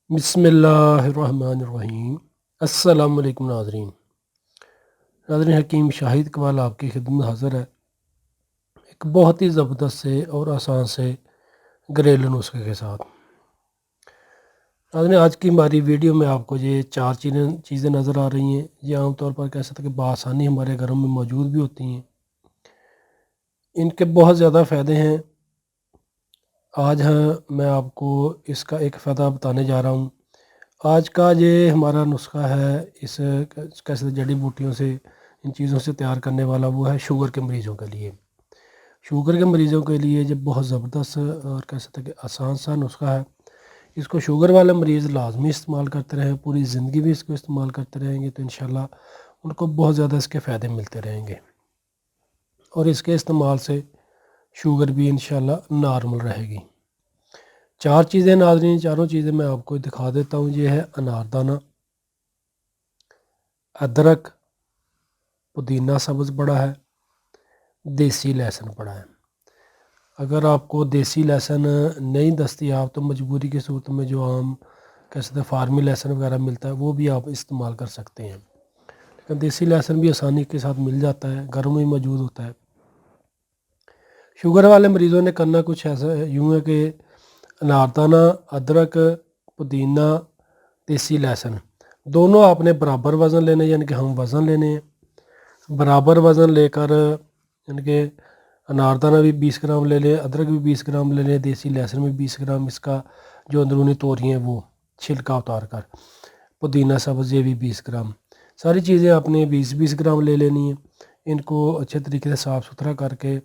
बिस्मिल्लाहिर्रहमानिर्रहीम। अस्सलाम वालेकुम नाज़रीन। हकीम शाहिद कमाल आपकी खिदमत हाज़िर है एक बहुत ही ज़बरदस्त से और आसान से घरेलू नुस्खे के साथ। नाज़रीन, आज की हमारी वीडियो में आपको ये चार चीज़ें नज़र आ रही हैं। ये आमतौर पर कह सकते हैं कि बआसानी हमारे घरों में मौजूद भी होती हैं। इनके बहुत ज़्यादा फ़ायदे हैं। आज मैं आपको इसका एक फ़ायदा बताने जा रहा हूँ। आज का ये हमारा नुस्खा है, इस कैसे जड़ी बूटियों से इन चीज़ों से तैयार करने वाला, वो है शुगर के मरीज़ों के लिए। शुगर के मरीज़ों के लिए ये बहुत ज़बरदस्त और कह सकते हैं कि आसान सा नुस्खा है। इसको शुगर वाले मरीज़ लाजमी इस्तेमाल करते रहें, पूरी ज़िंदगी भी इसको इस्तेमाल करते रहेंगे तो इंशाल्लाह उनको बहुत ज़्यादा इसके फ़ायदे मिलते रहेंगे और इसके इस्तेमाल से शुगर भी इंशाल्लाह नॉर्मल रहेगी। चार चीज़ें नाज़रीन, चारों चीज़ें मैं आपको दिखा देता हूँ। ये है अनारदाना, अदरक, पुदीना सब्ज़ पड़ा है, देसी लहसुन पड़ा है। अगर आपको देसी लहसुन नहीं दस्तयाब तो मजबूरी की सूरत में जो आम कह सकते हैं फार्मी लहसुन वगैरह मिलता है वो भी आप इस्तेमाल कर सकते हैं, लेकिन देसी लहसुन भी आसानी के साथ मिल जाता है, घरों में ही मौजूद होता है। शुगर वाले मरीज़ों ने करना कुछ ऐसा यूँ है कि अनारदाना, अदरक, पुदीना, देसी लहसुन दोनों आपने बराबर वज़न लेने, यानी कि हम वज़न लेने हैं। बराबर वज़न लेकर यानी कि अनारदाना भी 20 ग्राम ले लें, अदरक भी 20 ग्राम ले लें, देसी लहसुन भी 20 ग्राम, इसका जो अंदरूनी तोरी हैं वो छिलका उतार कर, पुदीना सब्ज़ ये भी 20 ग्राम, सारी चीज़ें आपने 20-20 ग्राम ले लेनी है। इनको अच्छे तरीके से साफ़ सुथरा करके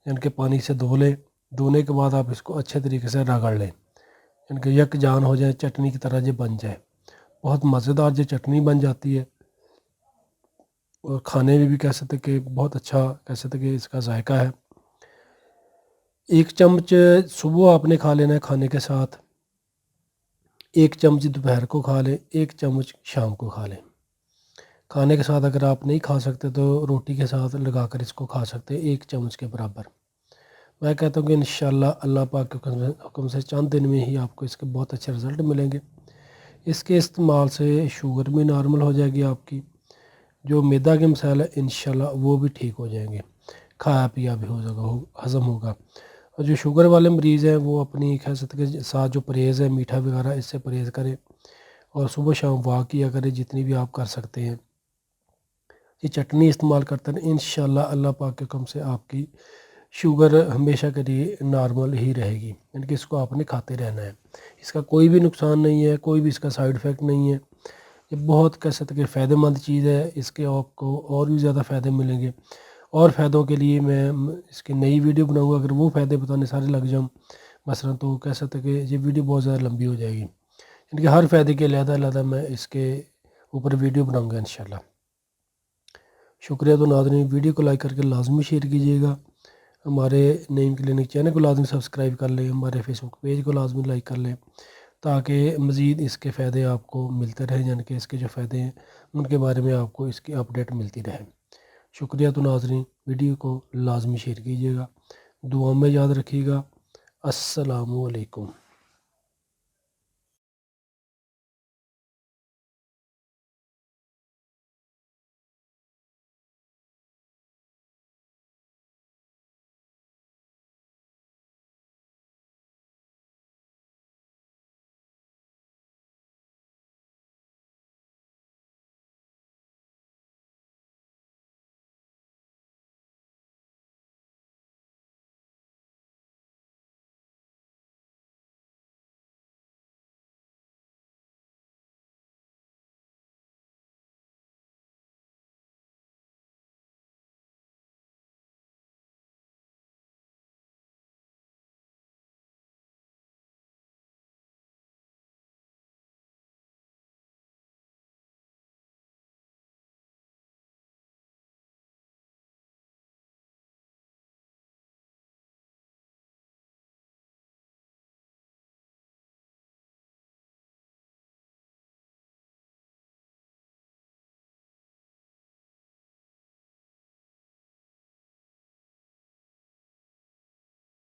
यानी कि पानी से धो लें। धोने के बाद आप इसको अच्छे तरीके से रगड़ लें, यानी कि यकजान हो जाए, चटनी की तरह ये बन जाए। बहुत मज़ेदार ये चटनी बन जाती है और खाने में भी कह सकते कि बहुत अच्छा कह सकते कि इसका जायका है। 1 चम्मच सुबह आपने खा लेना है खाने के साथ, 1 चम्मच दोपहर को खा लें, 1 चम्मच शाम को खा लें। खाने के साथ अगर आप नहीं खा सकते तो रोटी के साथ लगाकर इसको खा सकते हैं 1 चम्मच के बराबर। मैं कहता हूँ कि इंशाल्लाह अल्लाह पाक के हुक्म से चंद दिन में ही आपको इसके बहुत अच्छे रिज़ल्ट मिलेंगे। इसके इस्तेमाल से शुगर भी नॉर्मल हो जाएगी आपकी, जो मैदा के मसाइल है इंशाल्लाह वो भी ठीक हो जाएंगे, खाया पिया भी हो जाएगा, हज़म होगा। और जो शुगर वाले मरीज़ हैं वो अपनी खैसियत के साथ जो परहेज़ है मीठा वगैरह इससे परहेज़ करें और सुबह शाम वॉक किया करें जितनी भी आप कर सकते हैं। ये चटनी इस्तेमाल करते हैं, इंशाल्लाह अल्लाह पाक के हुक्म से आपकी शुगर हमेशा के लिए नॉर्मल ही रहेगी, यानी कि इसको आपने खाते रहना है। इसका कोई भी नुकसान नहीं है, कोई भी इसका साइड इफ़ेक्ट नहीं है। ये बहुत कह सकते कि फ़ायदेमंद चीज़ है, इसके आपको और भी ज़्यादा फ़ायदे मिलेंगे। और फ़ायदों के लिए मैं इसकी नई वीडियो बनाऊँगा। अगर वो फ़ायदे बताने सारे लग जाऊँ मसलन तो कह सकते कि ये वीडियो बहुत ज़्यादा लंबी हो जाएगी, यानी कि हर फ़ायदे के अलग-अलग मैं इसके ऊपर वीडियो बनाऊँगा इंशाल्लाह। शुक्रिया। तो नाज़रीन, वीडियो को लाइक करके लाज़मी शेयर कीजिएगा। हमारे नईम क्लिनिक चैनल को लाज़मी सब्सक्राइब कर लें, हमारे फेसबुक पेज को लाज़मी लाइक कर लें ताकि मज़ीद इसके फ़ायदे आपको मिलते रहें, यानी कि इसके जो फ़ायदे हैं उनके बारे में आपको इसकी अपडेट मिलती रहे। शुक्रिया। तो नाज़रीन, वीडियो को लाज़मी शेयर कीजिएगा, दुआ में याद रखिएगा। अस्सलामु अलैकुम।